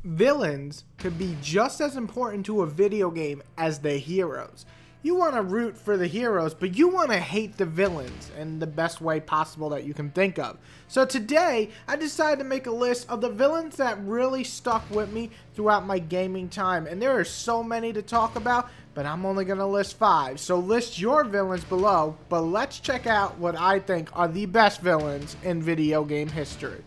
Villains could be just as important to a video game as the heroes. You want to root for the heroes, but you want to hate the villains in the best way possible that you can think of. So today, I decided to make a list of the villains that really stuck with me throughout my gaming time. And there are so many to talk about, but I'm only going to list 5. So list your villains below, but let's check out what I think are the best villains in video game history.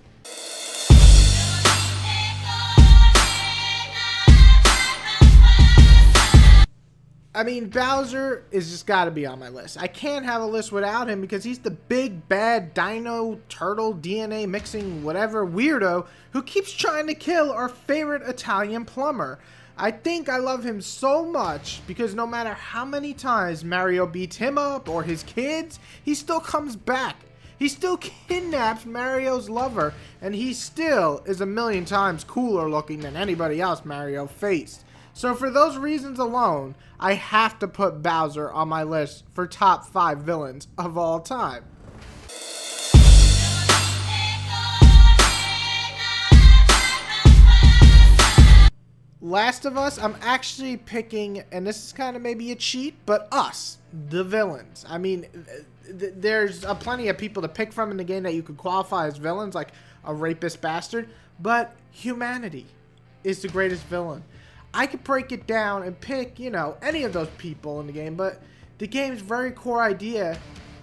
I mean, Bowser is just got to be on my list. I can't have a list without him because he's the big, bad, dino, turtle, DNA mixing, whatever weirdo who keeps trying to kill our favorite Italian plumber. I think I love him so much because no matter how many times Mario beats him up or his kids, he still comes back. He still kidnaps Mario's lover, and he still is a million times cooler looking than anybody else Mario faced. So for those reasons alone, I have to put Bowser on my list for top 5 villains of all time. Last of Us, I'm actually picking, and this is kind of maybe a cheat, but us, the villains. I mean, there's plenty of people to pick from in the game that you could qualify as villains, like a rapist bastard, but humanity is the greatest villain. I could break it down and pick, any of those people in the game, but the game's very core idea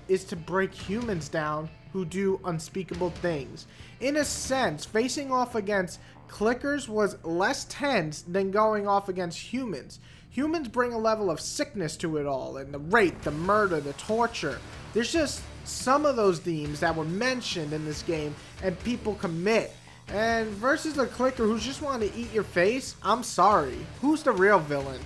is to break humans down who do unspeakable things. In a sense, facing off against clickers was less tense than going off against humans. Humans bring a level of sickness to it all, and the rape, the murder, the torture. There's just some of those themes that were mentioned in this game and people commit. And versus a clicker who's just wanting to eat your face, I'm sorry. Who's the real villain?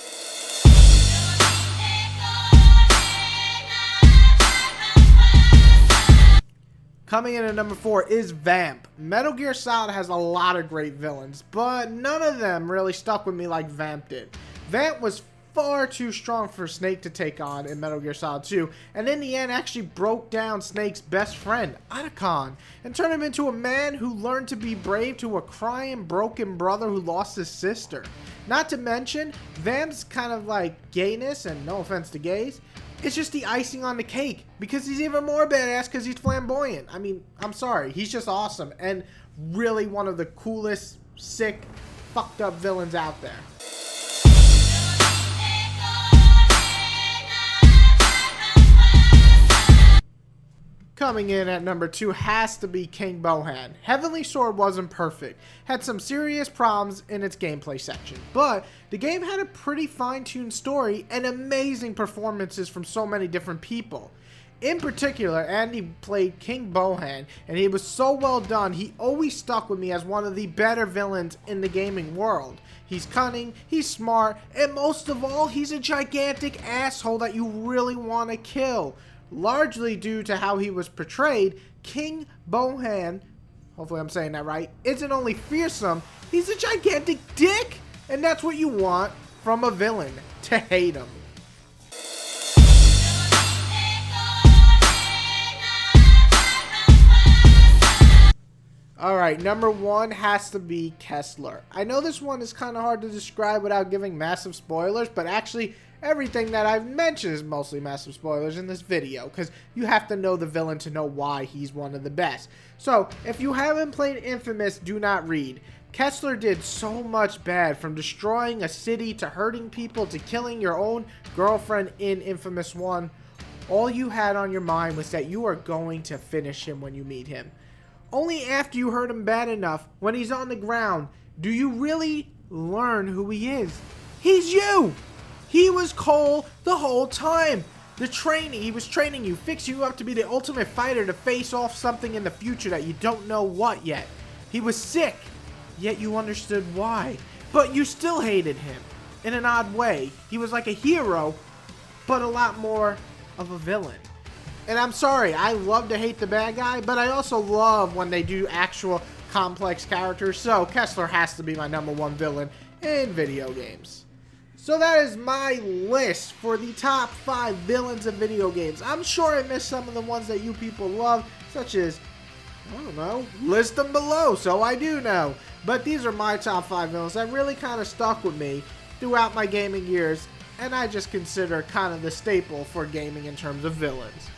Coming in at number 4 is Vamp. Metal Gear Solid has a lot of great villains, but none of them really stuck with me like Vamp did. Vamp was far too strong for Snake to take on in Metal Gear Solid 2, and in the end actually broke down Snake's best friend, Otacon, and turned him into a man who learned to be brave to a crying, broken brother who lost his sister. Not to mention, Vamp's kind of like gayness, and no offense to gays, it's just the icing on the cake, because he's even more badass because he's flamboyant. I mean, I'm sorry, he's just awesome, and really one of the coolest, sick, fucked up villains out there. Coming in at number 2 has to be King Bohan. Heavenly Sword wasn't perfect, had some serious problems in its gameplay section, but the game had a pretty fine-tuned story and amazing performances from so many different people. In particular, Andy played King Bohan, and he was so well done, he always stuck with me as one of the better villains in the gaming world. He's cunning, he's smart, and most of all, he's a gigantic asshole that you really want to kill. Largely due to how he was portrayed, King Bohan, hopefully I'm saying that right, isn't only fearsome, he's a gigantic dick! And that's what you want from a villain, to hate him. Alright, number 1 has to be Kessler. I know this one is kind of hard to describe without giving massive spoilers, but actually everything that I've mentioned is mostly massive spoilers in this video, because you have to know the villain to know why he's one of the best. So, if you haven't played Infamous, do not read. Kessler did so much bad, from destroying a city to hurting people to killing your own girlfriend in Infamous 1. All you had on your mind was that you are going to finish him when you meet him. Only after you hurt him bad enough, when he's on the ground, do you really learn who he is. He's you! He was Cole the whole time. He was training you, fixing you up to be the ultimate fighter to face off something in the future that you don't know what yet. He was sick, yet you understood why. But you still hated him, in an odd way. He was like a hero, but a lot more of a villain. And I'm sorry, I love to hate the bad guy, but I also love when they do actual complex characters, so Kessler has to be my number 1 villain in video games. So that is my list for the top 5 villains of video games. I'm sure I missed some of the ones that you people love, such as I don't know, list them below so I do know. But these are my top 5 villains that really kind of stuck with me throughout my gaming years, and I just consider kind of the staple for gaming in terms of villains.